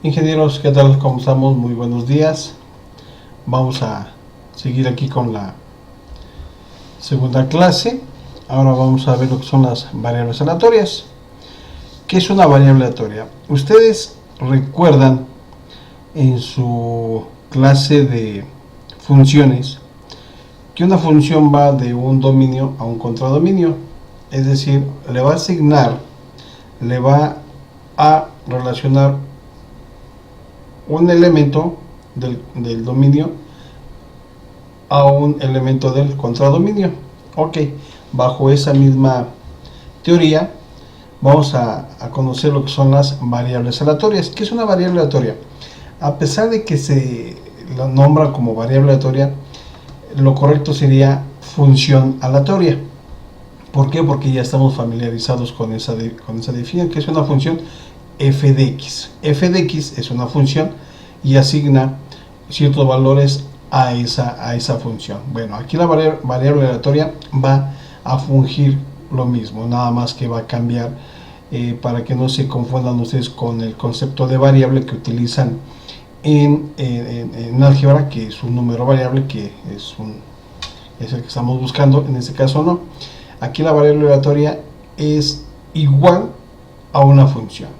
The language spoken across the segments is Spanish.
Ingenieros, ¿qué tal? ¿Cómo estamos? Muy buenos días. Vamos a seguir aquí con la segunda clase. Ahora vamos a ver lo que son las variables aleatorias. ¿Qué es una variable aleatoria? Ustedes recuerdan en su clase de funciones que una función va de un dominio a un contradominio. Es decir, le va a asignar, le va a relacionar un elemento del dominio a un elemento del contradominio. Ok, bajo esa misma teoría vamos a conocer lo que son las variables aleatorias. ¿Qué es una variable aleatoria? A pesar de que se la nombra como variable aleatoria, lo correcto sería función aleatoria. ¿Por qué? Porque ya estamos familiarizados con esa definición, que es una función f de x. F de x es una función y asigna ciertos valores a esa función. Bueno, aquí la variable aleatoria va a fungir lo mismo, nada más que va a cambiar para que no se confundan ustedes con el concepto de variable que utilizan en álgebra, que es un número variable, que es el que estamos buscando. En este caso no. Aquí la variable aleatoria es igual a una función.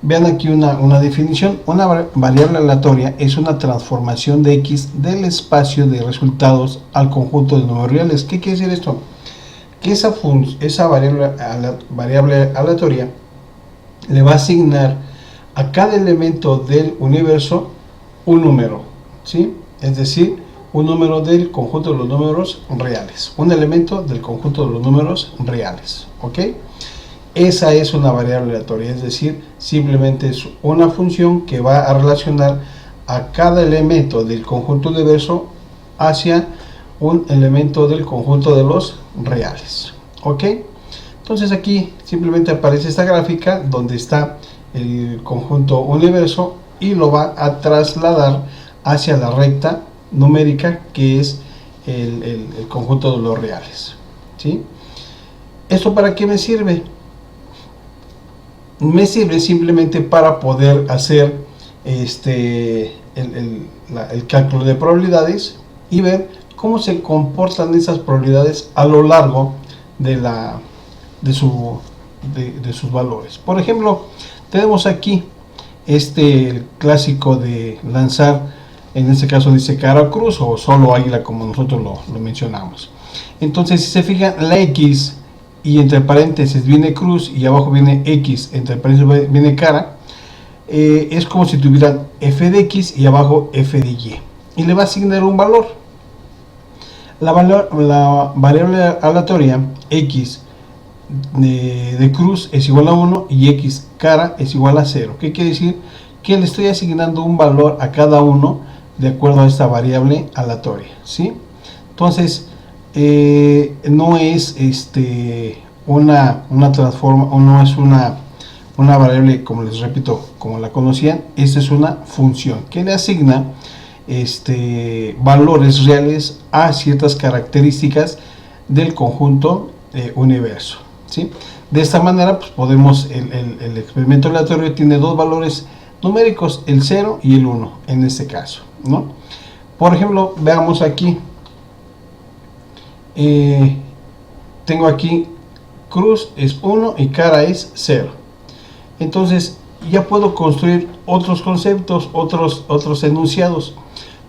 Vean aquí una definición. Una variable aleatoria es una transformación de x del espacio de resultados al conjunto de números reales. ¿Qué quiere decir esto? Que esa variable aleatoria le va a asignar a cada elemento del universo un número, ¿sí? Es decir, un número del conjunto de los números reales. Un elemento del conjunto de los números reales, ¿ok? Esa es una variable aleatoria, es decir, simplemente es una función que va a relacionar a cada elemento del conjunto universo hacia un elemento del conjunto de los reales. ¿Ok? Entonces aquí simplemente aparece esta gráfica donde está el conjunto universo y lo va a trasladar hacia la recta numérica que es el conjunto de los reales. ¿Sí? ¿Esto para qué me sirve? Me sirve simplemente para poder hacer el cálculo de probabilidades y ver cómo se comportan esas probabilidades a lo largo de sus valores. Por ejemplo, tenemos aquí el clásico de lanzar, en este caso dice cara o cruz o solo águila, como nosotros lo mencionamos. Entonces, si se fijan, la X y entre paréntesis viene cruz y abajo viene X, entre paréntesis viene cara, es como si tuvieran f de X y abajo f de Y, y le va a asignar un valor. La variable aleatoria X de cruz es igual a 1 y X cara es igual a 0. ¿Qué quiere decir? Que le estoy asignando un valor a cada uno de acuerdo a esta variable aleatoria, ¿sí? Entonces, no es una transforma, o no es una variable, como les repito, como la conocían. Esta es una función que le asigna valores reales a ciertas características del conjunto universo, ¿sí? De esta manera, pues podemos, el experimento aleatorio tiene dos valores numéricos, el 0 y el 1 en este caso, ¿no? Por ejemplo, veamos aquí. Tengo aquí cruz es 1 y cara es 0. Entonces ya puedo construir otros conceptos, otros enunciados.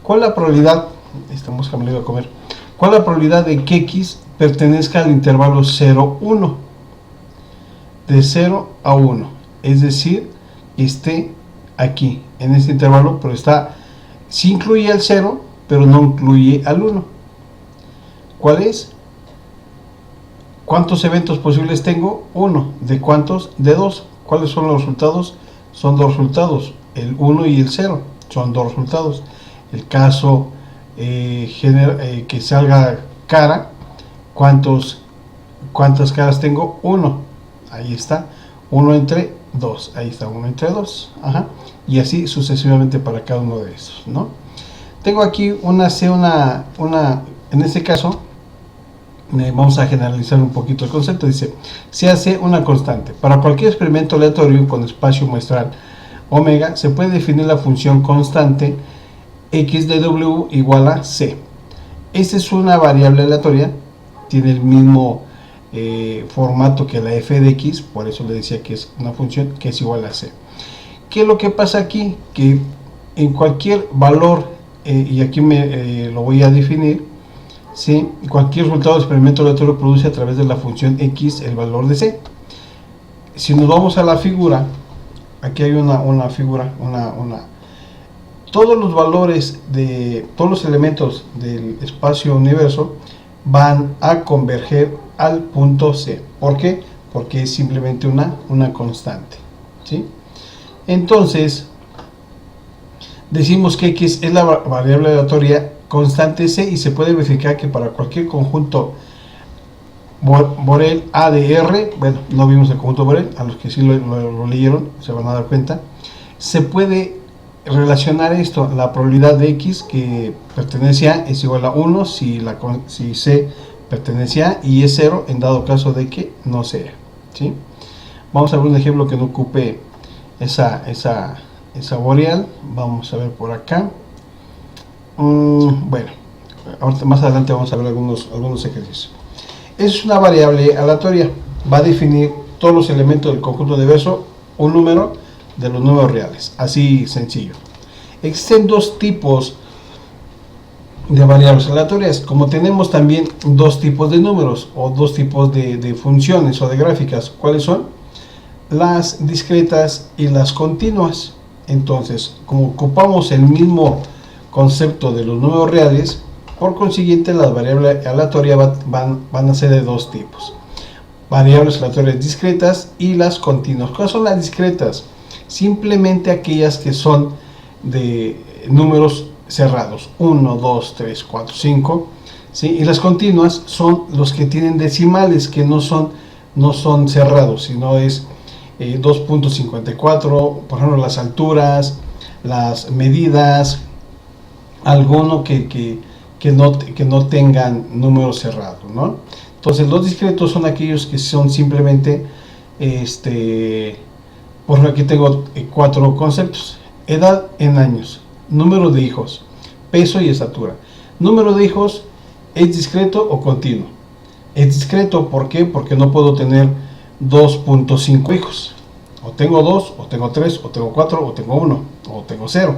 ¿Cuál es la probabilidad? Estamos cambiando a comer. ¿Cuál es la probabilidad de que X pertenezca al intervalo 0-1? De 0 a 1. Es decir, esté aquí, en este intervalo, pero está, sí incluye al 0, pero no incluye al 1. ¿Cuál es? ¿Cuántos eventos posibles tengo? 1. ¿De cuántos? De 2. ¿Cuáles son los resultados? Son dos resultados, el 1 y el 0. Son dos resultados. El caso que salga cara, ¿cuántas caras tengo? 1. Ahí está. 1 entre 2. Ahí está, 1 entre 2. Ajá. Y así sucesivamente para cada uno de esos, ¿no? Tengo aquí en este caso, vamos a generalizar un poquito el concepto. Dice, se hace una constante para cualquier experimento aleatorio con espacio muestral omega, se puede definir la función constante x de w igual a c. Esta es una variable aleatoria, tiene el mismo formato que la f de x, por eso le decía que es una función que es igual a c. ¿Qué es lo que pasa aquí? Que en cualquier valor, y aquí lo voy a definir, ¿sí? Cualquier resultado del experimento aleatorio produce a través de la función x el valor de c. Si nos vamos a la figura, aquí hay una figura, todos los valores de todos los elementos del espacio universo van a converger al punto C. ¿Por qué? Porque es simplemente una constante, ¿sí? Entonces decimos que x es la variable aleatoria constante C, y se puede verificar que para cualquier conjunto Borel A de R, bueno, no vimos el conjunto Borel, a los que sí lo leyeron se van a dar cuenta, se puede relacionar esto, la probabilidad de x que pertenece a es igual a 1 si C pertenece a, y es 0 en dado caso de que no sea, ¿sí? Vamos a ver un ejemplo que no ocupe esa boreal. Vamos a ver por acá. Bueno, ahorita más adelante vamos a ver algunos ejercicios. Es una variable aleatoria, va a definir todos los elementos del conjunto diverso, un número de los números reales, así sencillo. Existen dos tipos de variables aleatorias, como tenemos también dos tipos de números o dos tipos de funciones o de gráficas. ¿Cuáles son? Las discretas y las continuas. Entonces, como ocupamos el mismo concepto de los números reales, por consiguiente las variables aleatorias van a ser de dos tipos: variables aleatorias discretas y las continuas. ¿Cuáles son las discretas? Simplemente aquellas que son de números cerrados, 1, 2, 3, 4, 5, ¿sí? Y las continuas son los que tienen decimales, que no son cerrados, sino es 2.54, por ejemplo, las alturas, las medidas, alguno que no tengan números cerrados, ¿no? Entonces los discretos son aquellos que son simplemente, por ejemplo, aquí tengo 4 conceptos: edad en años, número de hijos, peso y estatura. Número de hijos, ¿es discreto o continuo? Es discreto, ¿por qué? Porque no puedo tener 2.5 hijos. O tengo 2, o tengo 3, o tengo 4, o tengo 1, o tengo 0.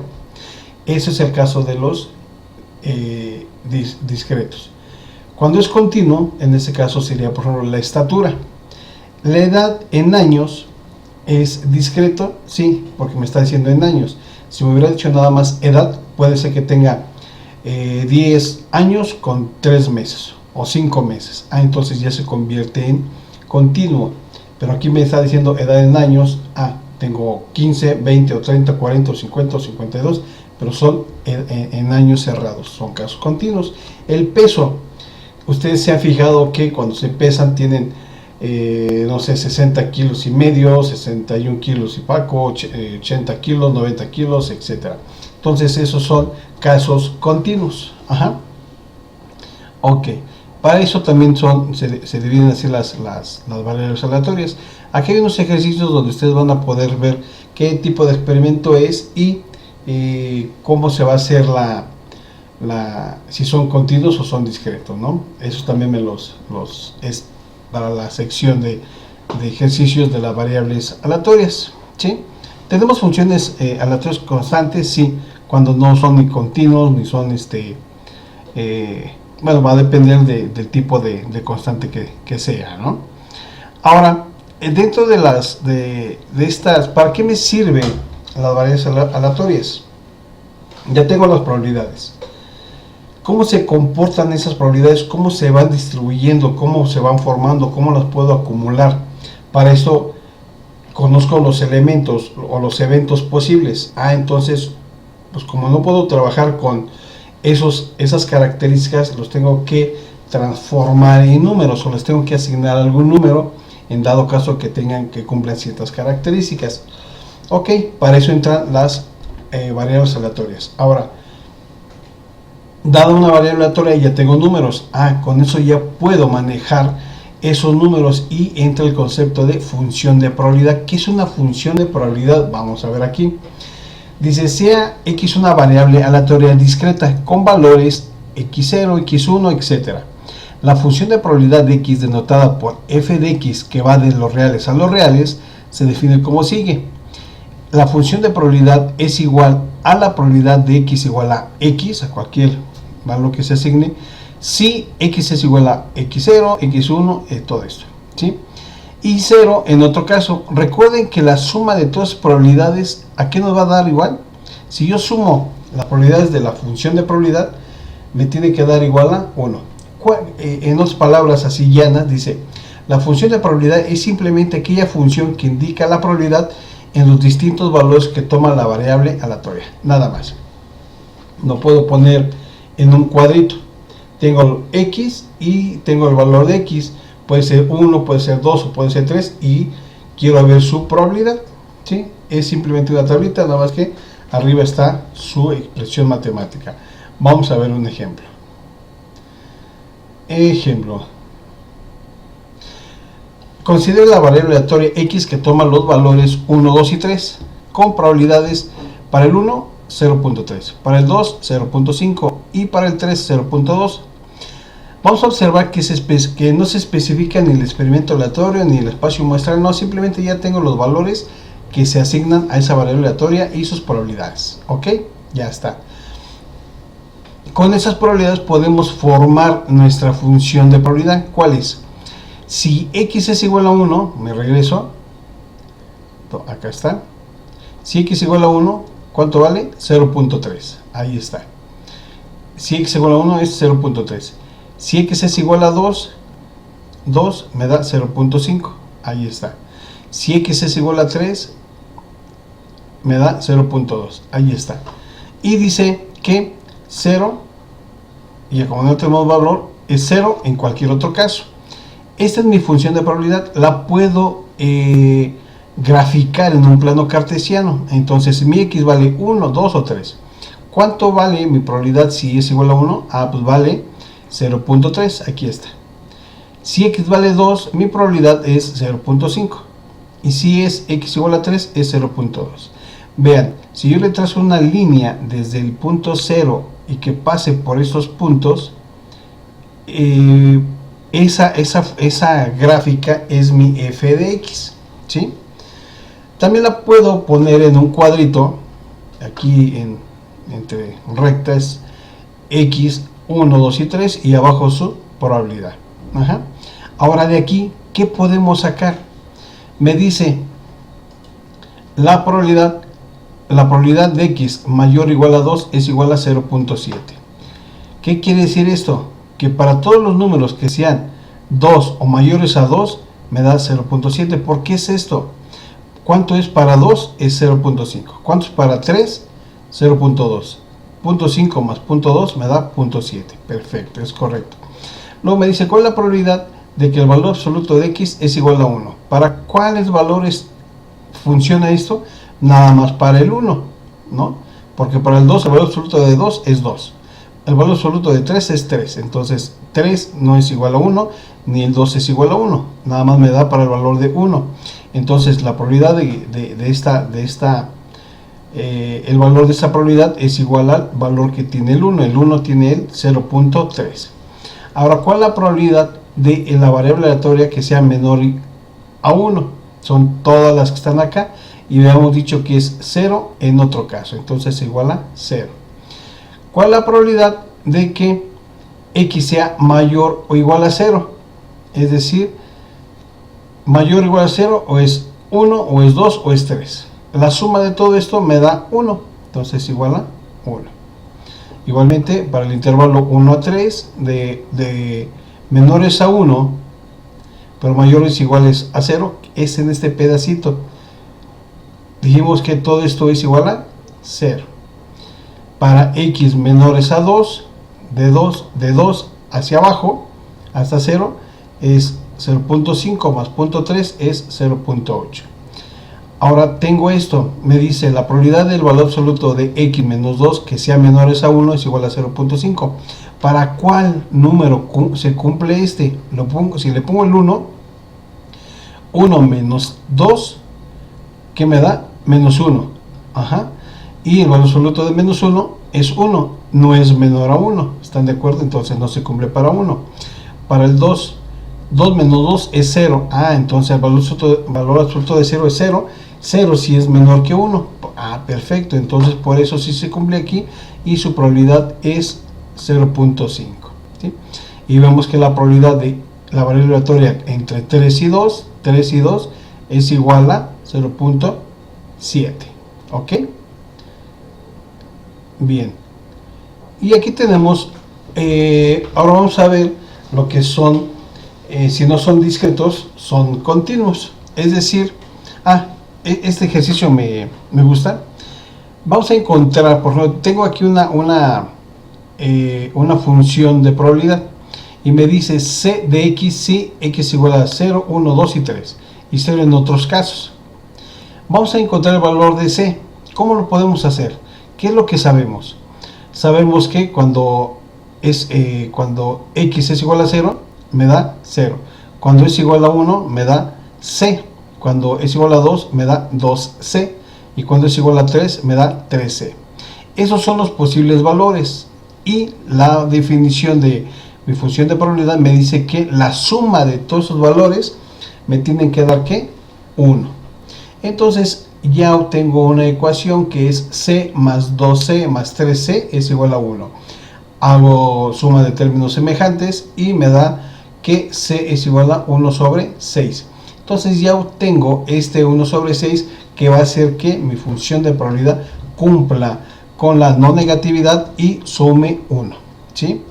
Ese es el caso de los discretos. Cuando es continuo, en este caso sería, por ejemplo, la estatura. La edad en años, ¿es discreto? Sí, porque me está diciendo en años. Si me hubiera dicho nada más edad, puede ser que tenga 10 años con 3 meses o 5 meses. Entonces ya se convierte en continuo. Pero aquí me está diciendo edad en años. Tengo 15, 20 o 30, 40 o 50 o 52, pero son en años cerrados, son casos continuos. El peso, ustedes se han fijado que cuando se pesan tienen, no sé, 60 kilos y medio, 61 kilos y paco, 80 kilos, 90 kilos, etcétera. Entonces esos son casos continuos. Ok, para eso también se dividen así las variables aleatorias. Aquí hay unos ejercicios donde ustedes van a poder ver qué tipo de experimento es y cómo se va a hacer si son continuos o son discretos, ¿no? Eso también es para la sección de ejercicios de las variables aleatorias, ¿sí? Tenemos funciones aleatorias constantes, sí, cuando no son ni continuos ni son bueno, va a depender del tipo de constante que sea, ¿no? Ahora, dentro de estas, ¿para qué me sirven las variables aleatorias? Ya tengo las probabilidades. ¿Cómo se comportan esas probabilidades? ¿Cómo se van distribuyendo? ¿Cómo se van formando? ¿Cómo las puedo acumular? Para eso conozco los elementos o los eventos posibles. Entonces, pues como no puedo trabajar con esas características, los tengo que transformar en números, o les tengo que asignar algún número en dado caso que cumplan ciertas características. Ok, para eso entran las variables aleatorias. Ahora, dado una variable aleatoria ya tengo números. Con eso ya puedo manejar esos números y entra el concepto de función de probabilidad. ¿Qué es una función de probabilidad? Vamos a ver aquí. Dice, sea x una variable aleatoria discreta con valores x0, x1, etc. La función de probabilidad de x denotada por f de x, que va de los reales a los reales, se define como sigue. La función de probabilidad es igual a la probabilidad de x igual a x, a cualquier valor que se asigne, si x es igual a x0, x1, todo esto, ¿sí? Y 0 en otro caso. Recuerden que la suma de todas las probabilidades, ¿a qué nos va a dar igual? Si yo sumo las probabilidades de la función de probabilidad, me tiene que dar igual a 1. En otras palabras así llanas, dice, la función de probabilidad es simplemente aquella función que indica la probabilidad en los distintos valores que toma la variable aleatoria, nada más. No puedo poner en un cuadrito, tengo x y tengo el valor de x, puede ser 1, puede ser 2 o puede ser 3 y quiero ver su probabilidad, ¿sí? Es simplemente una tablita, nada más que arriba está su expresión matemática. Vamos a ver un ejemplo. Considere la variable aleatoria x que toma los valores 1, 2 y 3 con probabilidades para el 1 0.3, para el 2 0.5 y para el 3 0.2. Vamos a observar que no se especifica ni el experimento aleatorio ni el espacio muestral, no, simplemente ya tengo los valores que se asignan a esa variable aleatoria y sus probabilidades. ¿Ok? Ya está. Con esas probabilidades podemos formar nuestra función de probabilidad. ¿Cuál es? Si x es igual a 1, me regreso, acá está. Si x es igual a 1, ¿cuánto vale? 0.3, ahí está. Si x es igual a 1 es 0.3. Si x es igual a 2 me da 0.5, ahí está. Si x es igual a 3, me da 0.2, ahí está. Y dice que 0, y como no tenemos valor, es 0 en cualquier otro caso. Esta es mi función de probabilidad, la puedo graficar en un plano cartesiano. Entonces mi x vale 1, 2 o 3. ¿Cuánto vale mi probabilidad si es igual a 1? Ah, pues vale 0.3, aquí está. Si x vale 2, mi probabilidad es 0.5. Y si es x igual a 3, es 0.2. Vean, si yo le trazo una línea desde el punto 0 y que pase por estos puntos, esa gráfica es mi f de x, ¿sí? También la puedo poner en un cuadrito, aquí entre rectas, x, 1, 2 y 3, y abajo su probabilidad. Ajá. Ahora de aquí, ¿qué podemos sacar? Me dice la probabilidad de x mayor o igual a 2 es igual a 0.7. ¿Qué quiere decir esto? Que para todos los números que sean 2 o mayores a 2 me da 0.7. ¿Por qué es esto? ¿Cuánto es para 2? Es 0.5. ¿Cuánto es para 3? 0.2. 0.5 más 0.2 me da 0.7. Perfecto, es correcto. Luego me dice, ¿cuál es la probabilidad de que el valor absoluto de x es igual a 1? ¿Para cuáles valores funciona esto? Nada más para el 1, ¿no? Porque para el 2 el valor absoluto de 2 es 2. El valor absoluto de 3 es 3. Entonces 3 no es igual a 1, ni el 2 es igual a 1. Nada más me da para el valor de 1. Entonces la probabilidad el valor de esta probabilidad es igual al valor que tiene el 1. El 1 tiene el 0.3. Ahora, ¿cuál es la probabilidad de la variable aleatoria que sea menor a 1? Son todas las que están acá. Y habíamos dicho que es 0 en otro caso. Entonces igual a 0. ¿Cuál es la probabilidad de que x sea mayor o igual a 0? Es decir, mayor o igual a 0, o es 1, o es 2, o es 3. La suma de todo esto me da 1. Entonces igual a 1. Igualmente, para el intervalo 1 a 3, de menores a 1, pero mayores iguales a 0, es en este pedacito. Dijimos que todo esto es igual a 0. Para x menores a 2, de 2 hacia abajo, hasta 0, es 0.5 más 0.3 es 0.8. Ahora tengo esto, me dice la probabilidad del valor absoluto de x menos 2 que sea menores a 1 es igual a 0.5. ¿Para cuál número se cumple este? Si le pongo el 1, 1 menos 2, ¿qué me da? Menos 1. Ajá. Y el valor absoluto de menos 1 es 1, no es menor a 1. ¿Están de acuerdo? Entonces no se cumple para 1. Para el 2, 2 menos 2 es 0. Entonces el valor absoluto de 0 es 0. 0 si es menor que 1. Perfecto. Entonces por eso sí se cumple aquí y su probabilidad es 0.5. ¿Sí? Y vemos que la probabilidad de la variable aleatoria entre 3 y 2 es igual a 0.7. ¿Ok? Bien. Y aquí tenemos, ahora vamos a ver lo que son, si no son discretos, son continuos. Es decir, este ejercicio me gusta. Vamos a encontrar, por ejemplo, tengo aquí una función de probabilidad y me dice c de x si x igual a 0, 1, 2 y 3 y 0 en otros casos. Vamos a encontrar el valor de c. ¿Cómo lo podemos hacer? ¿Qué es lo que sabemos? Sabemos que cuando x es igual a 0 me da 0, cuando es igual a 1 me da c, cuando es igual a 2 me da 2c y cuando es igual a 3 me da 3c. Esos son los posibles valores. Y la definición de mi función de probabilidad me dice que la suma de todos esos valores me tienen que dar, ¿qué? 1. Entonces ya obtengo una ecuación que es c más 2c más 3c es igual a 1. Hago suma de términos semejantes y me da que c es igual a 1 sobre 6. Entonces ya obtengo este 1 sobre 6 que va a hacer que mi función de probabilidad cumpla con la no negatividad y sume 1, ¿sí?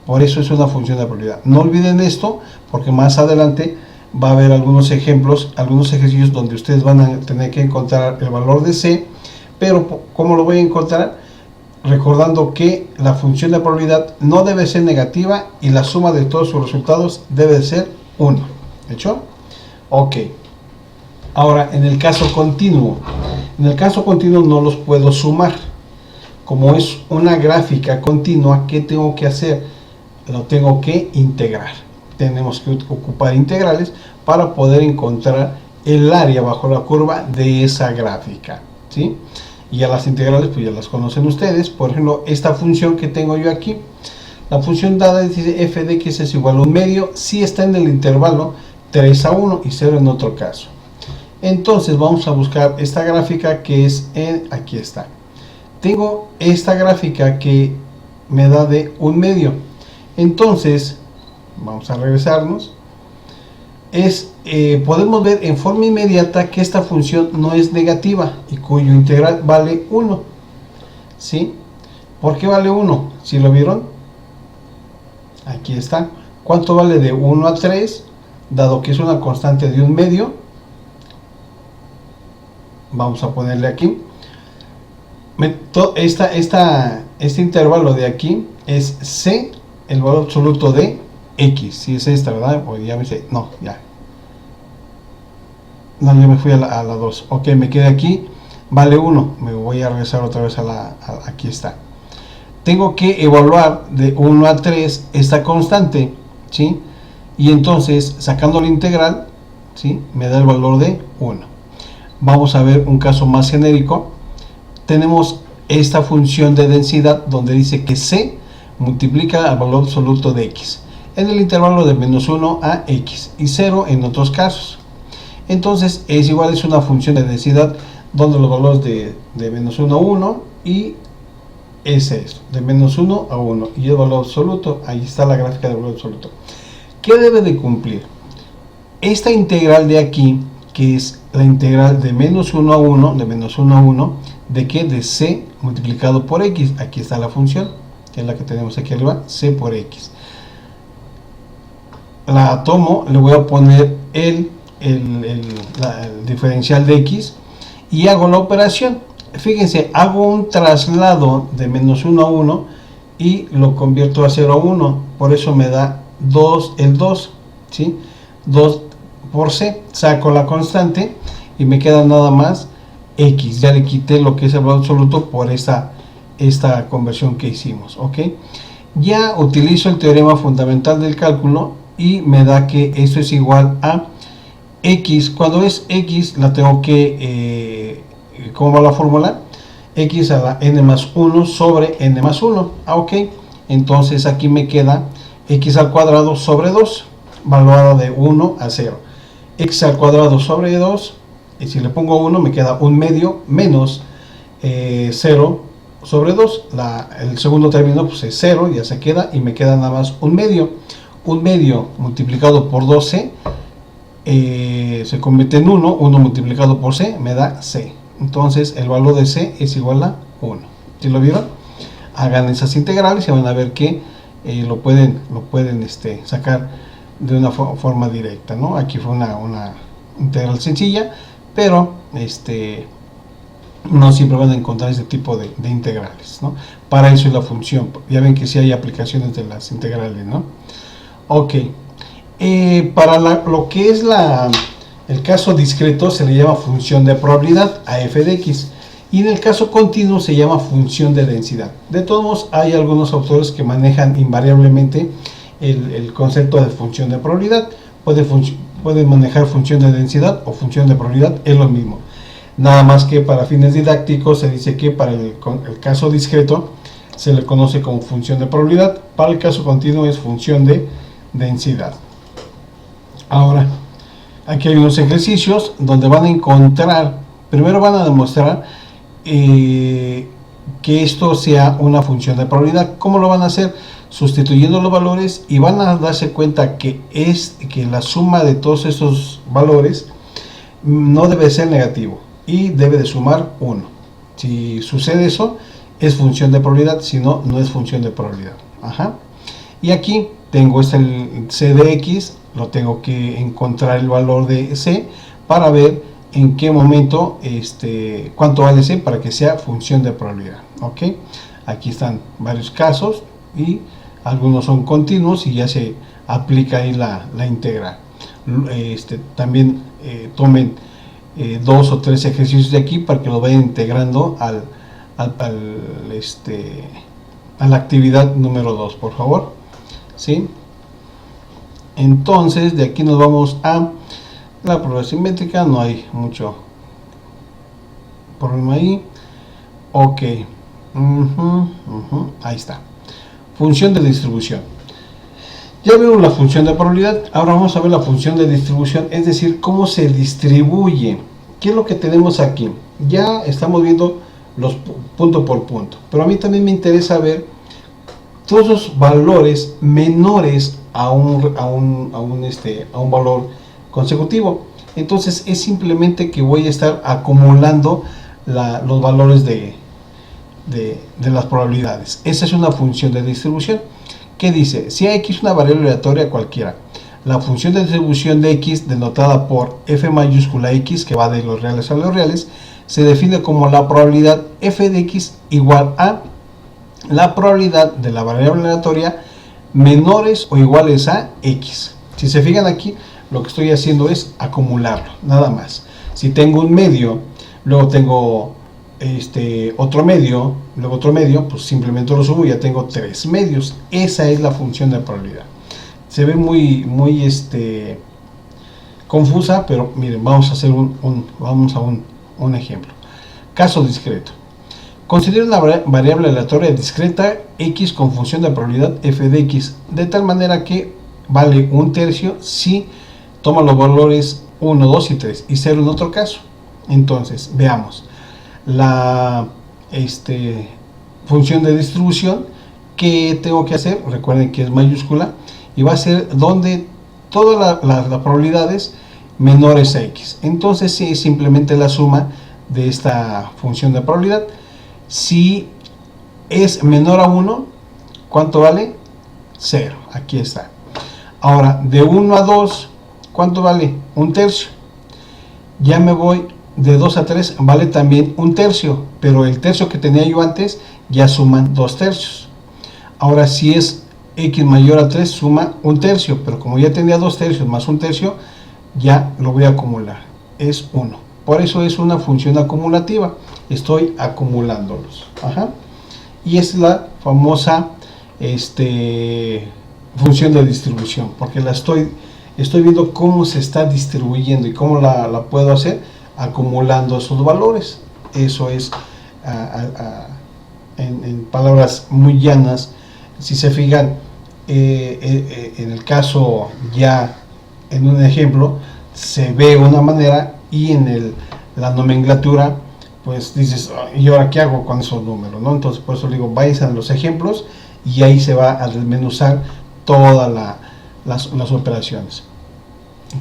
Por eso es una función de probabilidad. No olviden esto, porque más adelante va a haber algunos ejemplos, algunos ejercicios donde ustedes van a tener que encontrar el valor de c, pero ¿cómo lo voy a encontrar? Recordando que la función de probabilidad no debe ser negativa y la suma de todos sus resultados debe ser 1. ¿Hecho? Ok. Ahora, en el caso continuo no los puedo sumar. Como es una gráfica continua, ¿qué tengo que hacer? Lo tengo que integrar. Tenemos que ocupar integrales para poder encontrar el área bajo la curva de esa gráfica, ¿sí? Y a las integrales pues ya las conocen ustedes. Por ejemplo, esta función que tengo yo aquí, la función dada dice f de x es igual a 1 medio si está en el intervalo 3 a 1 y 0 en otro caso. Entonces vamos a buscar esta gráfica que es aquí está. Tengo esta gráfica que me da de 1 medio. Entonces, vamos a regresarnos. Podemos ver en forma inmediata que esta función no es negativa y cuyo integral vale 1. ¿Sí? ¿Por qué vale 1? ¿Sí lo vieron? Aquí está. ¿Cuánto vale de 1 a 3? Dado que es una constante de 1 medio. Vamos a ponerle aquí. Este intervalo de aquí es c, el valor absoluto de x. Si es esta, ¿verdad? O ya me sé. No, ya. No, yo me fui a la 2. Ok, me quedé aquí. Vale 1. Me voy a regresar otra vez aquí está. Tengo que evaluar de 1 a 3 esta constante, ¿sí? Y entonces, sacando la integral, ¿sí? Me da el valor de 1. Vamos a ver un caso más genérico. Tenemos esta función de densidad donde dice que c multiplica al valor absoluto de x en el intervalo de menos 1 a x y 0 en otros casos. Entonces es una función de densidad donde los valores de menos 1 a 1 y es esto, de menos 1 a 1 y el valor absoluto. Ahí está la gráfica del valor absoluto. ¿Qué debe de cumplir? Esta integral de aquí, que es la integral de menos 1 a 1, ¿de qué? De c multiplicado por x. Aquí está la función, que es la que tenemos aquí arriba, c por x. La tomo, le voy a poner el diferencial de x y hago la operación. Fíjense, hago un traslado de menos 1 a 1 y lo convierto a 0 a 1. Por eso me da 2, el 2, ¿sí? 2 por c, saco la constante y me queda nada más x. Ya le quité lo que es el valor absoluto por esta conversión que hicimos, ¿ok? ya utilizo el teorema fundamental del cálculo y me da que esto es igual a x. Cuando es x la tengo que, ¿cómo va la fórmula? X a la n más 1 sobre n más 1. Ok, entonces aquí me queda x al cuadrado sobre 2, valuada de 1 a 0. X al cuadrado sobre 2, y si le pongo 1 me queda 1 medio menos 0 sobre 2. El segundo término pues es 0, ya se queda, y me queda nada más 1 medio. 1 medio multiplicado por 12 se convierte en 1. 1 multiplicado por c me da c. Entonces el valor de c es igual a 1. ¿Sí lo vieron? Hagan esas integrales y van a ver que lo pueden sacar de una forma directa, ¿no? Aquí fue una integral sencilla, pero no siempre van a encontrar este tipo de integrales, ¿no? Para eso es la función. Ya ven que sí hay aplicaciones de las integrales, ¿no? Ok. Para lo que es el caso discreto se le llama función de probabilidad a f de x, y en el caso continuo se llama función de densidad. De todos modos, hay algunos autores que manejan invariablemente el concepto de función de probabilidad. Pueden manejar función de densidad o función de probabilidad, es lo mismo. Nada más que para fines didácticos se dice que para el caso discreto se le conoce como función de probabilidad, para el caso continuo es función de densidad. Ahora, aquí hay unos ejercicios donde van a encontrar, primero van a demostrar que esto sea una función de probabilidad. ¿Cómo lo van a hacer? Sustituyendo los valores, y van a darse cuenta que la suma de todos esos valores no debe ser negativo y debe de sumar 1. Si sucede eso, es función de probabilidad, si no, no es función de probabilidad. Ajá. Y aquí tengo el c de x, lo tengo que encontrar el valor de c para ver en qué momento, cuánto vale c para que sea función de probabilidad. Ok, aquí están varios casos y algunos son continuos y ya se aplica ahí la integral. También tomen 2 o 3 ejercicios de aquí para que lo vayan integrando a la actividad número 2, por favor. ¿Sí? Entonces de aquí nos vamos a la prueba simétrica. No hay mucho problema ahí. Ok, ahí está. Función de distribución. Ya vimos la función de probabilidad, ahora vamos a ver la función de distribución, es decir, cómo se distribuye. ¿Qué es lo que tenemos aquí? Ya estamos viendo los punto por punto, pero a mí también me interesa ver todos los valores menores a un valor consecutivo. Entonces es simplemente que voy a estar acumulando los valores de las probabilidades. Esa es una función de distribución que dice, si x es una variable aleatoria cualquiera, la función de distribución de x denotada por f mayúscula x, que va de los reales a los reales, se define como la probabilidad f de x igual a la probabilidad de la variable aleatoria menores o iguales a x. Si se fijan aquí, lo que estoy haciendo es acumularlo, nada más. Si tengo un medio, luego tengo otro medio, luego otro medio, pues simplemente lo subo y ya tengo 3 medios. Esa es la función de probabilidad. Se ve muy confusa, pero miren, vamos a hacer un ejemplo. Caso discreto. Considera una variable aleatoria discreta x con función de probabilidad f de x, de tal manera que vale 1/3 si toma los valores 1, 2 y 3 y 0 en otro caso. Entonces, veamos la función de distribución. ¿Qué tengo que hacer? Recuerden que es mayúscula y va a ser donde todas las probabilidades menores a x. Entonces sí, es simplemente la suma de esta función de probabilidad. Si es menor a 1, ¿cuánto vale? 0. Aquí está. Ahora, de 1 a 2, ¿cuánto vale? 1/3. Ya me voy de 2 a 3, vale también 1/3, pero el tercio que tenía yo antes ya suman 2/3. Ahora, si es x mayor a 3, suma 1/3, pero como ya tenía 2/3 más 1/3, ya lo voy a acumular. Es 1. Por eso es una función acumulativa. Estoy acumulándolos. Ajá. Y es la famosa función de distribución, porque estoy viendo cómo se está distribuyendo y cómo la puedo hacer acumulando esos valores. Eso es, en palabras muy llanas, si se fijan, en el caso ya en un ejemplo se ve una manera y en la nomenclatura pues dices, ¿y ahora qué hago con esos números? ¿no? Entonces por eso digo, vais a los ejemplos y ahí se va a desmenuzar todas las operaciones.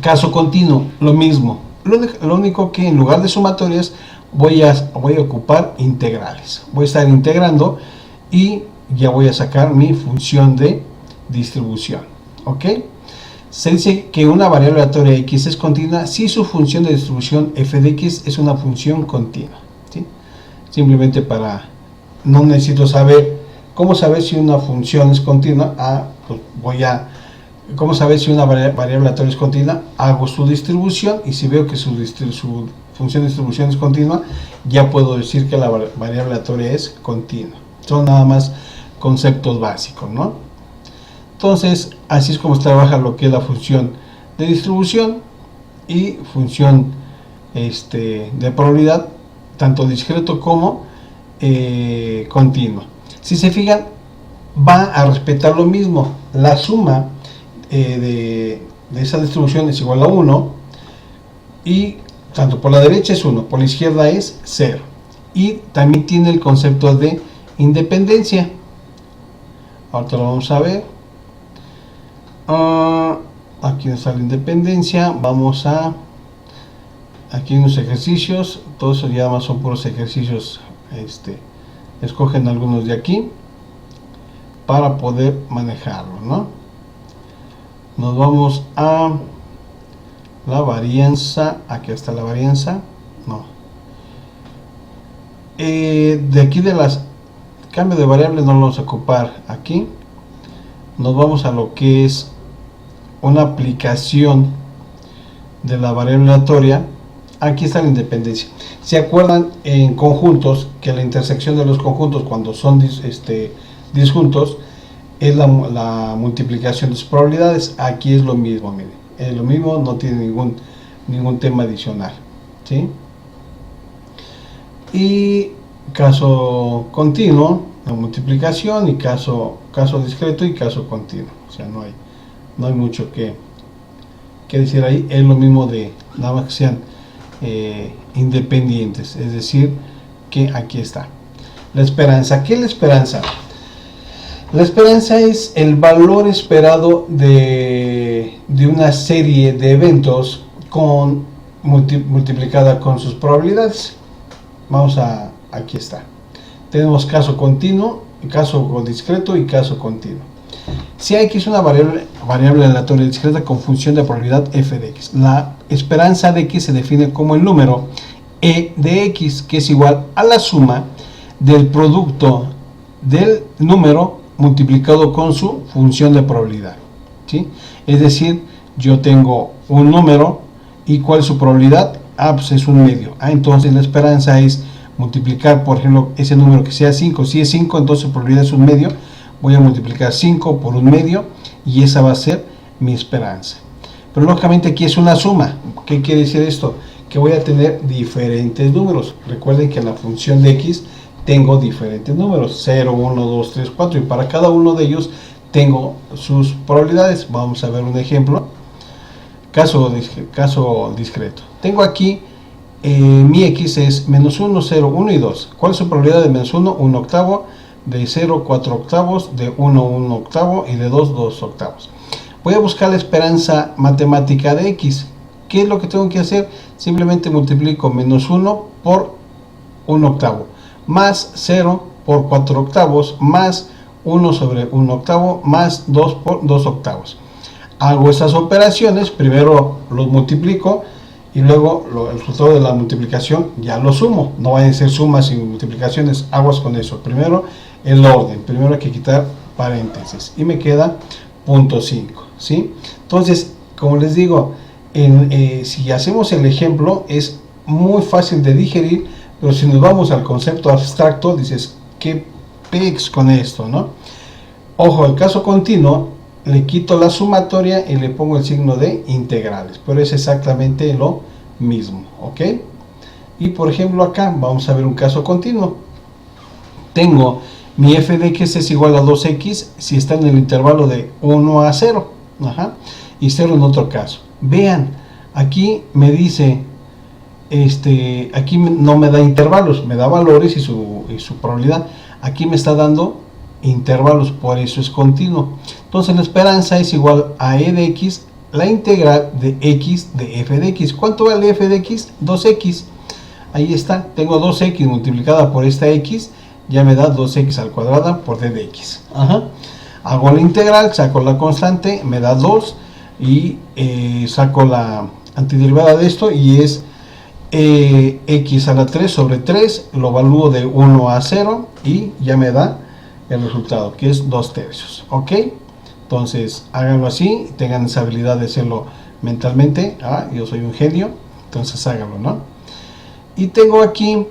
Caso continuo, lo mismo. Lo único que en lugar de sumatorias voy a ocupar integrales. Voy a estar integrando y ya voy a sacar mi función de distribución. ¿Ok? Se dice que una variable aleatoria x es continua si su función de distribución f de x es una función continua. ¿Sí? Simplemente no necesito saber cómo saber si una función es continua. Pues ¿cómo saber si una variable aleatoria es continua? Hago su distribución y si veo que su función de distribución es continua, ya puedo decir que la variable aleatoria es continua. Son nada más conceptos básicos, ¿no? Entonces, así es como se trabaja lo que es la función de distribución y función de probabilidad, tanto discreto como continua. Si se fijan, va a respetar lo mismo. La suma de esa distribución es igual a 1 y tanto por la derecha es 1, por la izquierda es 0. Y también tiene el concepto de independencia. Ahorita lo vamos a ver. Aquí está la independencia. Vamos aquí hay unos ejercicios. Todos esos ya más son puros ejercicios. Escogen algunos de aquí para poder manejarlo, ¿no? Nos vamos a la varianza. Aquí está la varianza. No. De aquí de las cambio de variable no lo vamos a ocupar aquí. Nos vamos a lo que es una aplicación de la variable aleatoria. Aquí está la independencia. ¿Se acuerdan en conjuntos que la intersección de los conjuntos cuando son disjuntos es la multiplicación de sus probabilidades? Aquí es lo mismo, miren, es lo mismo, no tiene ningún tema adicional, ¿sí? Y caso continuo, la multiplicación, y caso discreto y caso continuo. O sea, no hay mucho que decir ahí. Es lo mismo de nada más que sean independientes, es decir, que aquí está la esperanza. ¿Qué es la esperanza? La esperanza es el valor esperado de una serie de eventos multiplicada con sus probabilidades. Aquí está. Tenemos caso continuo, caso discreto y caso continuo. Si x es una variable aleatoria discreta con función de probabilidad f de x, la esperanza de x se define como el número e de x, que es igual a la suma del producto del número multiplicado con su función de probabilidad, ¿sí? Es decir, yo tengo un número y ¿cuál es su probabilidad? Pues es un medio. Entonces la esperanza es multiplicar, por ejemplo, ese número que sea 5. Si es 5, entonces su probabilidad es un medio. Voy a multiplicar 5 por un medio y esa va a ser mi esperanza. Pero lógicamente aquí es una suma. ¿Qué quiere decir esto? Que voy a tener diferentes números. Recuerden que en la función de x tengo diferentes números, 0, 1, 2, 3, 4, y para cada uno de ellos tengo sus probabilidades. Vamos a ver un ejemplo. Caso discreto. Tengo aquí mi x es menos 1, 0, 1 y 2. ¿Cuál es su probabilidad de menos 1? 1 octavo, de 0, 4 octavos, de 1, 1 octavo y de 2, 2 octavos. Voy a buscar la esperanza matemática de x. ¿Qué es lo que tengo que hacer? Simplemente multiplico menos 1 por 1 octavo, más 0 por 4 octavos, más 1 sobre 1 octavo, más 2 por 2 octavos. Hago esas operaciones, primero los multiplico y luego el resultado de la multiplicación ya lo sumo. No vayan a ser sumas y multiplicaciones, aguas con eso. Primero el orden, primero hay que quitar paréntesis y me queda 0.5, ¿sí? Entonces, como les digo, si hacemos el ejemplo es muy fácil de digerir, pero si nos vamos al concepto abstracto, dices, ¿qué pex con esto, no? Ojo, el caso continuo, le quito la sumatoria y le pongo el signo de integrales, pero es exactamente lo mismo, ¿ok? Y por ejemplo acá vamos a ver un caso continuo. Tengo mi f de x es igual a 2x si está en el intervalo de 1 a 0, y 0 en otro caso. Vean, aquí me dice, aquí no me da intervalos, me da valores y su probabilidad. Aquí me está dando intervalos, por eso es continuo. Entonces la esperanza es igual a e de x, la integral de x de f de x. ¿Cuánto vale f de x? 2x. Ahí está, tengo 2x multiplicada por esta x, ya me da 2x al cuadrado por d de x. Hago la integral, saco la constante, me da 2 y saco la antiderivada de esto y es x a la 3 sobre 3, lo evalúo de 1 a 0 y ya me da el resultado, que es 2 tercios. ¿Ok? Entonces háganlo así, tengan esa habilidad de hacerlo mentalmente. Yo soy un genio, entonces háganlo, ¿no? Y tengo aquí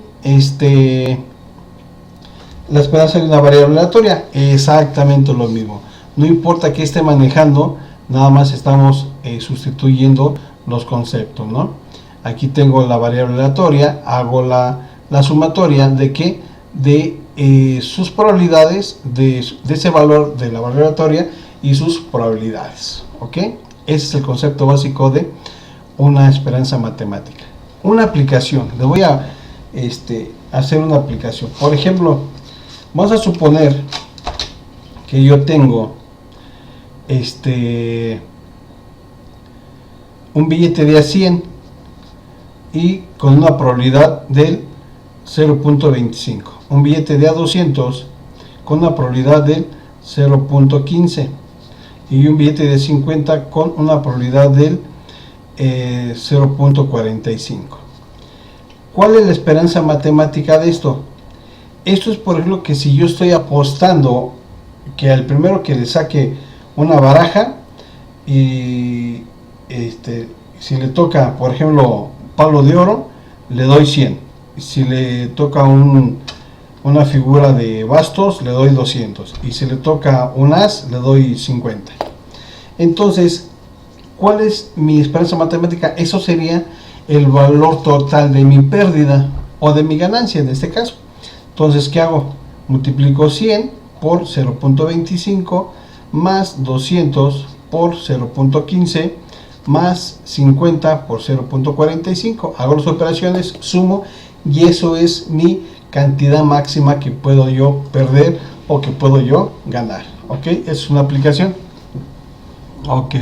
la esperanza de una variable aleatoria, exactamente lo mismo. No importa que esté manejando, nada más estamos sustituyendo los conceptos, ¿no? Aquí tengo la variable aleatoria, hago la sumatoria de que de sus probabilidades, de ese valor de la variable aleatoria y sus probabilidades, ¿ok? Ese es el concepto básico de una esperanza matemática. Una aplicación, les voy a hacer una aplicación. Por ejemplo, vamos a suponer que yo tengo un billete de a 100 y con una probabilidad del 0.25, un billete de a 200 con una probabilidad del 0.15 y un billete de 50 con una probabilidad del 0.45. ¿Cuál es la esperanza matemática de esto? Esto es, por ejemplo, que si yo estoy apostando que al primero que le saque una baraja y si le toca, por ejemplo, palo de oro, le doy 100. Si le toca una figura de bastos, le doy 200. Y si le toca un as, le doy 50. Entonces, ¿cuál es mi esperanza matemática? Eso sería el valor total de mi pérdida o de mi ganancia en este caso. Entonces, ¿qué hago? Multiplico 100 por 0.25 más 200 por 0.15 más 50 por 0.45. Hago las operaciones, sumo y eso es mi cantidad máxima que puedo yo perder o que puedo yo ganar. ¿Ok? Es una aplicación. Ok.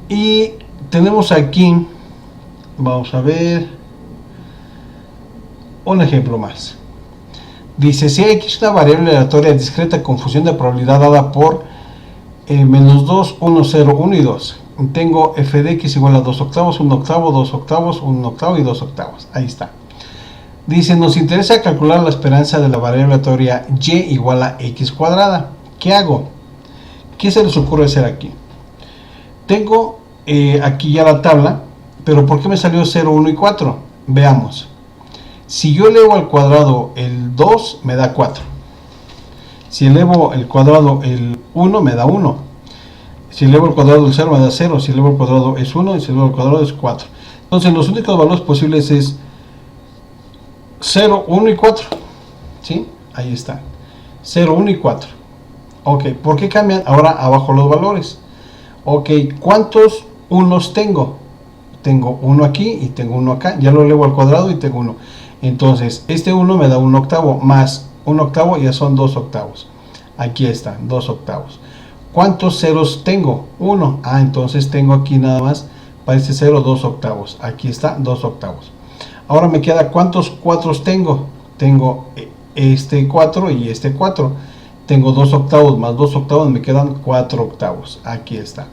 Y tenemos aquí, vamos a ver, un ejemplo más. Dice, si x es una variable aleatoria discreta con función de probabilidad dada por menos 2, 1, 0, 1 y 2. Tengo f de x igual a 2 octavos, 1 octavo, 2 octavos, 1 octavo y 2 octavos. Ahí está. Dice, nos interesa calcular la esperanza de la variable aleatoria y igual a x cuadrada. ¿Qué hago? ¿Qué se les ocurre hacer aquí? Tengo aquí ya la tabla, pero ¿por qué me salió 0, 1 y 4? Veamos. Si yo elevo al cuadrado el 2, me da 4. Si elevo el cuadrado el 1, me da 1. Si elevo al cuadrado el 0, me da 0. Si elevo al cuadrado es 1 y si elevo al cuadrado es 4. Entonces los únicos valores posibles es 0, 1 y 4. ¿Sí? Ahí está. 0, 1 y 4. Ok, ¿por qué cambian ahora abajo los valores? Ok, ¿cuántos unos tengo? Tengo 1 aquí y tengo 1 acá. Ya lo elevo al cuadrado y tengo 1. Entonces, este 1 me da 1 octavo, más 1 octavo ya son 2 octavos. Aquí está, 2 octavos. ¿Cuántos ceros tengo? 1. Entonces tengo aquí nada más para este 0 2 octavos. Aquí está, 2 octavos. Ahora me queda, ¿cuántos 4 tengo? Tengo este 4 y este 4. Tengo 2 octavos más 2 octavos, me quedan 4 octavos. Aquí está.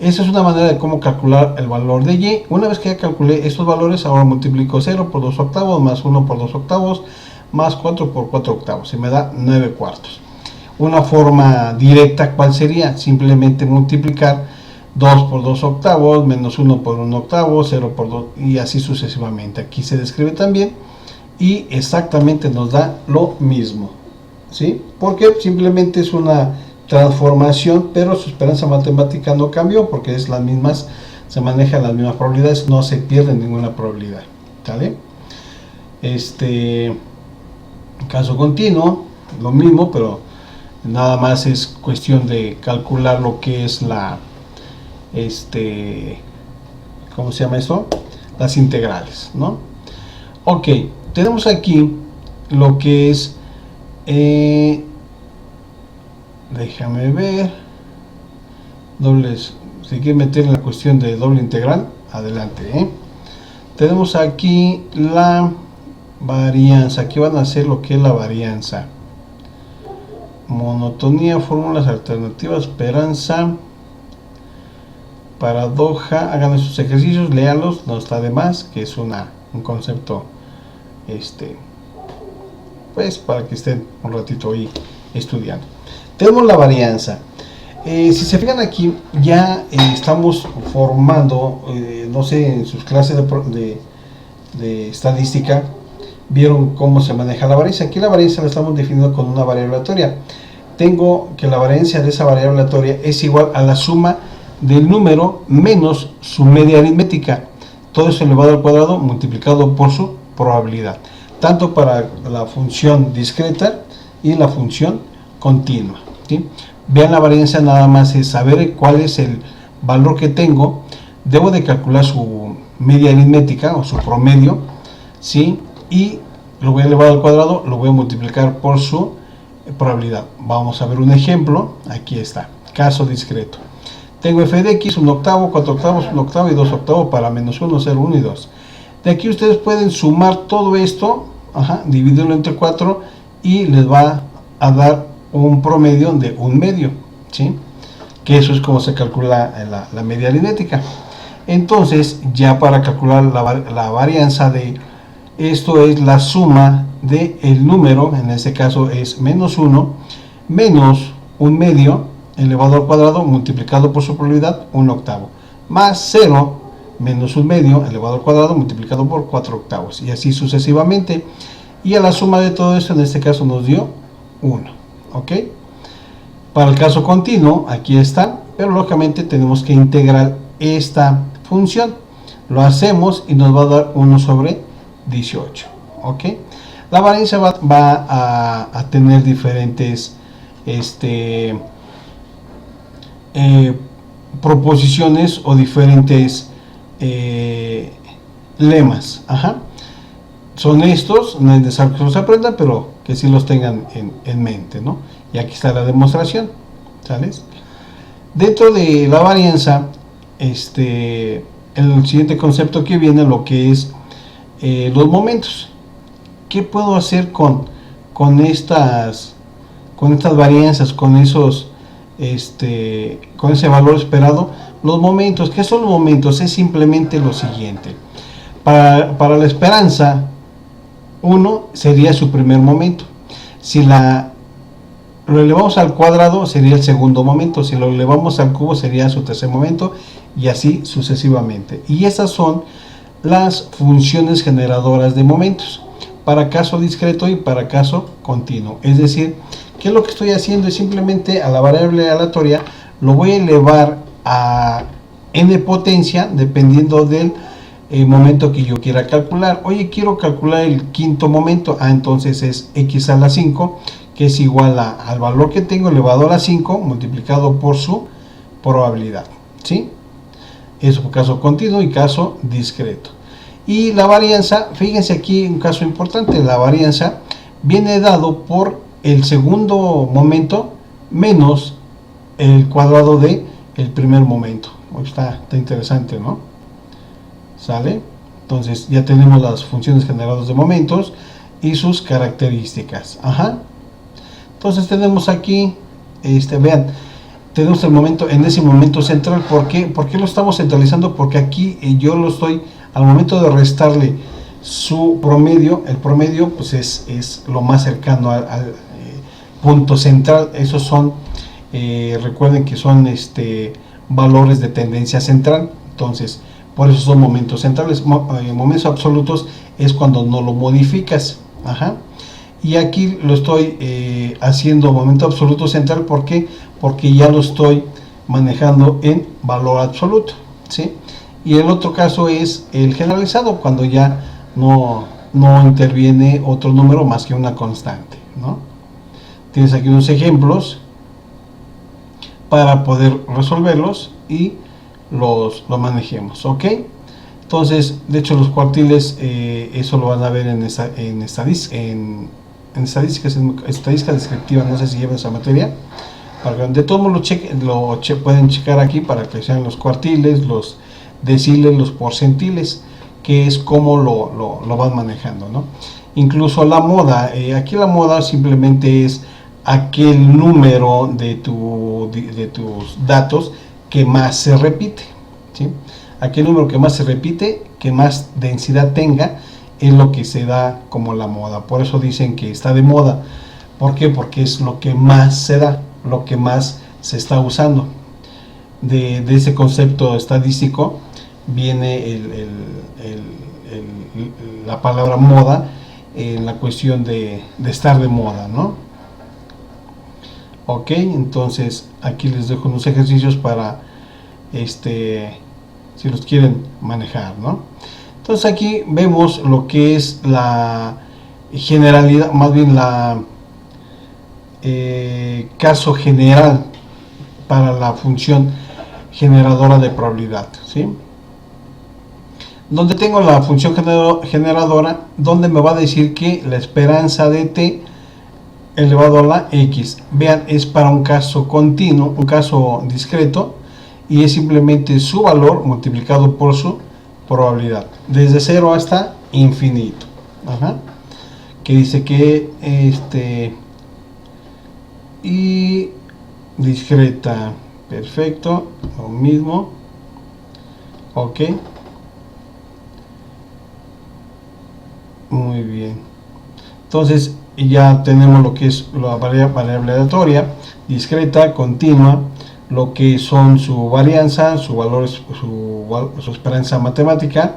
Esa es una manera de cómo calcular el valor de y. Una vez que ya calculé estos valores, ahora multiplico 0 por 2 octavos, más 1 por 2 octavos, más 4 por 4 octavos. Y me da 9 cuartos. Una forma directa, ¿cuál sería? Simplemente multiplicar 2 por 2 octavos, menos 1 por 1 octavo, 0 por 2, y así sucesivamente. Aquí se describe también, y exactamente nos da lo mismo. ¿sí? Porque simplemente es una transformación, pero su esperanza matemática no cambió porque es las mismas, se manejan las mismas probabilidades, no se pierde ninguna probabilidad, ¿vale? Caso continuo, lo mismo, pero nada más es cuestión de calcular lo que es la, ¿cómo se llama eso? Las integrales, ¿no? Ok, tenemos aquí lo que es, déjame ver, dobles, si quieren meter en la cuestión de doble integral, adelante, Tenemos aquí la varianza, aquí van a hacer lo que es la varianza, monotonía, fórmulas alternativas, esperanza, paradoja, hagan esos ejercicios, léanlos, no está de más, que es un concepto, pues para que estén un ratito ahí estudiando. Tenemos la varianza. Si se fijan aquí, ya estamos formando, no sé, en sus clases de estadística, vieron cómo se maneja la varianza. Aquí la varianza la estamos definiendo con una variable aleatoria. Tengo que la varianza de esa variable aleatoria es igual a la suma del número menos su media aritmética. Todo eso elevado al cuadrado multiplicado por su probabilidad. Tanto para la función discreta y la función continua, ¿sí? Vean, la varianza nada más es saber cuál es el valor que tengo. Debo de calcular su media aritmética o su promedio, ¿sí? Y lo voy a elevar al cuadrado, lo voy a multiplicar por su probabilidad. Vamos a ver un ejemplo. Aquí está, caso discreto. Tengo f de x, 1 octavo, 4 octavos, 1 octavo y 2 octavos para menos 1, 0, 1 y 2. De aquí ustedes pueden sumar todo esto, dividirlo entre 4 y les va a dar un promedio de un medio, ¿sí? Que eso es como se calcula la media aritmética. Entonces, ya para calcular la varianza de esto, es la suma de el número, en este caso es menos 1, menos un medio elevado al cuadrado multiplicado por su probabilidad, 1 octavo, más 0 menos un medio elevado al cuadrado multiplicado por 4 octavos, y así sucesivamente. Y a la suma de todo eso, en este caso nos dio 1, ¿ok? Para el caso continuo, aquí está, pero lógicamente tenemos que integrar esta función. Lo hacemos y nos va a dar 1 sobre 18, ¿ok? La varianza va a tener diferentes proposiciones o diferentes lemas. Son estos, no es necesario que los aprendan, pero que sí los tengan en mente, ¿no? Y aquí está la demostración, ¿sales? Dentro de la varianza, el siguiente concepto que viene, lo que es los momentos. ¿Qué puedo hacer con estas varianzas, con esos con ese valor esperado? Los momentos. ¿Qué son los momentos? Es simplemente lo siguiente. Para la esperanza, 1 sería su primer momento. Si lo elevamos al cuadrado, sería el segundo momento. Si lo elevamos al cubo, sería su tercer momento, y así sucesivamente. Y esas son las funciones generadoras de momentos para caso discreto y para caso continuo. Es decir, ¿qué es lo que estoy haciendo? Es simplemente a la variable aleatoria lo voy a elevar a n potencia dependiendo del momento que yo quiera calcular. Oye, quiero calcular el quinto momento. Entonces es x a la 5, que es igual al valor que tengo elevado a la 5 multiplicado por su probabilidad, ¿sí? Eso por caso continuo y caso discreto. Y la varianza, fíjense aquí un caso importante. La varianza viene dado por el segundo momento menos el cuadrado de el primer momento. Está interesante, ¿no? ¿Sale? Entonces ya tenemos las funciones generadoras de momentos y sus características. Entonces tenemos aquí, vean, tenemos el momento, en ese momento central. ¿Por qué lo estamos centralizando? Porque aquí yo lo estoy, al momento de restarle su promedio, el promedio pues es lo más cercano al punto central. Esos son, recuerden que son valores de tendencia central. Entonces, por eso son momentos centrales. Momentos absolutos es cuando no lo modificas. y aquí lo estoy haciendo momento absoluto central. ¿Por qué? Porque ya lo estoy manejando en valor absoluto, ¿sí? Y el otro caso es el generalizado, cuando ya no interviene otro número más que una constante, ¿no? Tienes aquí unos ejemplos para poder resolverlos y los manejemos, ¿ok? Entonces, de hecho, los cuartiles, eso lo van a ver en estadística descriptiva. No sé si llevan esa materia. De todos modos pueden checar aquí para que sean los cuartiles, los deciles, los porcentiles, que es como lo van manejando, ¿no? Incluso la moda, aquí la moda simplemente es aquel número de tus datos que más se repite, ¿sí? Aquel número que más se repite, que más densidad tenga, es lo que se da como la moda. Por eso dicen que está de moda. ¿Por qué? Porque es lo que más se da, lo que más se está usando. De ese concepto estadístico viene la palabra moda, en la cuestión de estar de moda, ¿no? Ok, entonces aquí les dejo unos ejercicios para si los quieren manejar, ¿no? Entonces aquí vemos lo que es la generalidad, más bien la caso general para la función generadora de probabilidad, ¿sí? Donde tengo la función generadora, donde me va a decir que la esperanza de t elevado a la x, vean, es para un caso continuo, un caso discreto, y es simplemente su valor multiplicado por su probabilidad, desde 0 hasta infinito. Ajá. Que dice que y discreta, perfecto, lo mismo, ok, muy bien. Entonces ya tenemos lo que es la variable aleatoria, discreta, continua, lo que son su varianza, su valor, su esperanza matemática,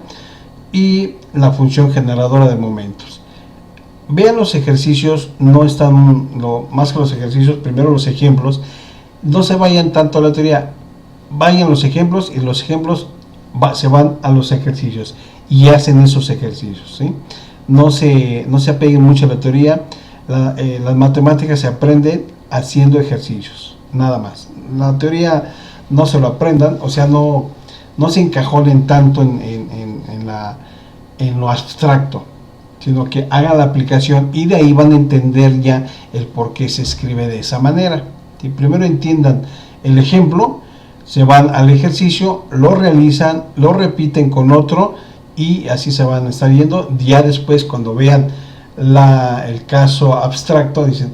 y la función generadora de momentos. Vean los ejercicios, no están más que los ejercicios, primero los ejemplos. No se vayan tanto a la teoría, vayan los ejemplos, y los ejemplos se van a los ejercicios y hacen esos ejercicios, ¿sí? No se apeguen mucho a la teoría. Las matemáticas se aprenden haciendo ejercicios, nada más. La teoría no se lo aprendan, o sea, no se encajonen tanto en lo abstracto, sino que hagan la aplicación, y de ahí van a entender ya el por qué se escribe de esa manera. ¿Sí? Primero entiendan el ejemplo, se van al ejercicio, lo realizan, lo repiten con otro, y así se van a estar yendo. Ya después, cuando vean el caso abstracto, dicen,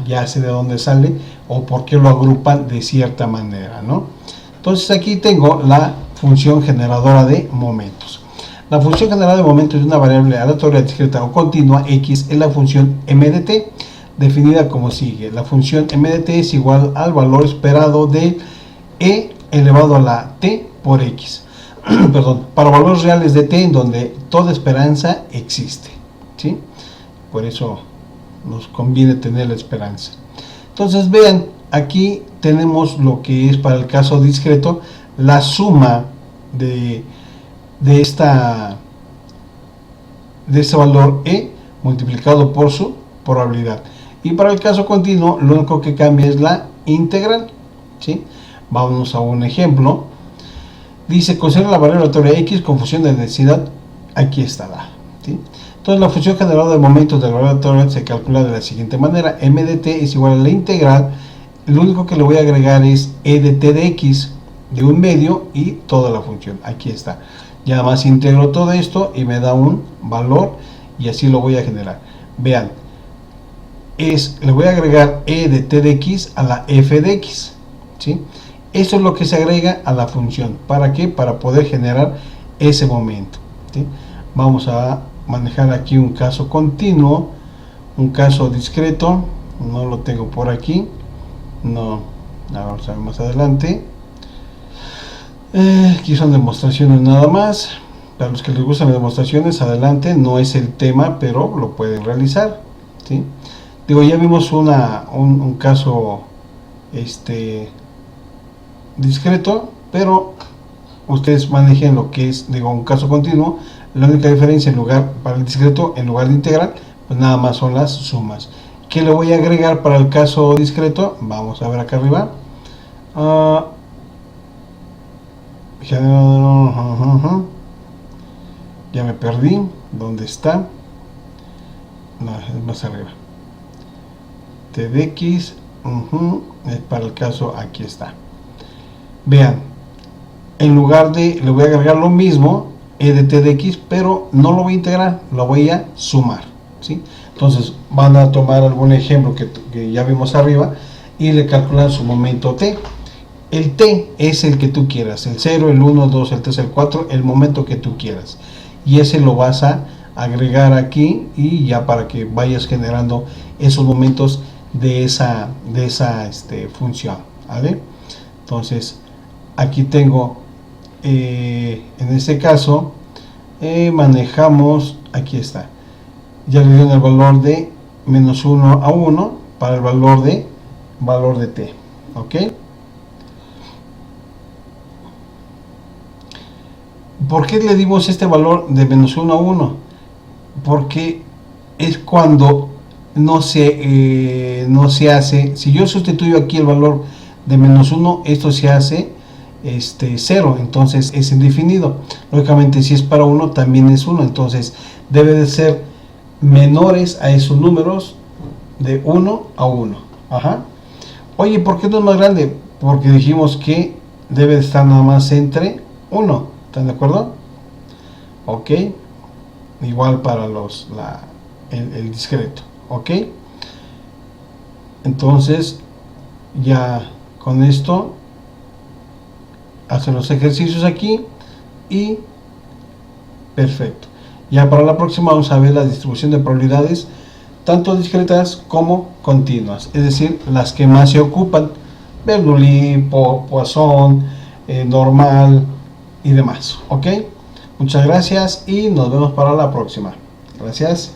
ya sé de dónde sale o por qué lo agrupan de cierta manera, ¿no? Entonces aquí tengo la función generadora de momentos. La función generadora de momentos de una variable aleatoria, discreta o continua x es la función m de t, definida como sigue. La función m de t es igual al valor esperado de e elevado a la t por x. Perdón, para valores reales de t en donde toda esperanza existe, ¿sí? Por eso nos conviene tener la esperanza. Entonces vean, aquí tenemos lo que es para el caso discreto, la suma de ese valor e multiplicado por su probabilidad. Y para el caso continuo, lo único que cambia es la integral, ¿sí? Vamos a un ejemplo. Dice, considera la variable aleatoria x con función de densidad, aquí estará, ¿sí? Entonces la función generadora de momentos de la variable aleatoria se calcula de la siguiente manera: m de t es igual a la integral, lo único que le voy a agregar es e de t de x de un medio y toda la función, aquí está. Ya nada más integro todo esto y me da un valor, y así lo voy a generar. Vean, le voy a agregar e de t de x a la f de x, ¿sí? Eso es lo que se agrega a la función. ¿Para qué? Para poder generar ese momento, ¿sí? Vamos a manejar aquí un caso continuo, un caso discreto. No lo tengo por aquí, no, vamos a ver más adelante. Aquí son demostraciones nada más. Para los que les gustan las demostraciones, adelante. No es el tema, pero lo pueden realizar, ¿sí? ¿sí? Digo, ya vimos un caso discreto, pero ustedes manejen lo que es, digo, un caso continuo. La única diferencia en lugar para el discreto, en lugar de integral, pues nada más son las sumas. ¿Qué le voy a agregar para el caso discreto? Vamos a ver acá arriba. Ya me perdí. ¿Dónde está? No, es más arriba. T de x, para el caso, aquí está. Vean, en lugar de, le voy a agregar lo mismo, e de t de x, pero no lo voy a integrar, lo voy a sumar, ¿sí? Entonces van a tomar algún ejemplo que ya vimos arriba y le calculan su momento t. El t es el que tú quieras, el 0, el 1, el 2, el 3, el 4, el momento que tú quieras. Y ese lo vas a agregar aquí y ya para que vayas generando esos momentos de esa función, ¿vale? Entonces aquí tengo, en este caso, manejamos, aquí está, ya le dieron el valor de menos 1 a 1 para el valor de t, ¿ok? ¿Por qué le dimos este valor de menos 1 a 1? Porque es cuando no se hace, si yo sustituyo aquí el valor de menos 1, esto se hace 0, entonces es indefinido. Lógicamente si es para 1 también es 1, entonces debe de ser menores a esos números de 1 a 1. Ajá. Oye, ¿por qué no es más grande? Porque dijimos que debe de estar nada más entre 1. ¿Están de acuerdo? Ok. Igual para el discreto. Ok. Entonces ya con esto hacen los ejercicios aquí y perfecto. Ya para la próxima vamos a ver la distribución de probabilidades tanto discretas como continuas, es decir, las que más se ocupan: Bernoulli, Poisson, normal y demás. Ok, muchas gracias y nos vemos para la próxima. Gracias.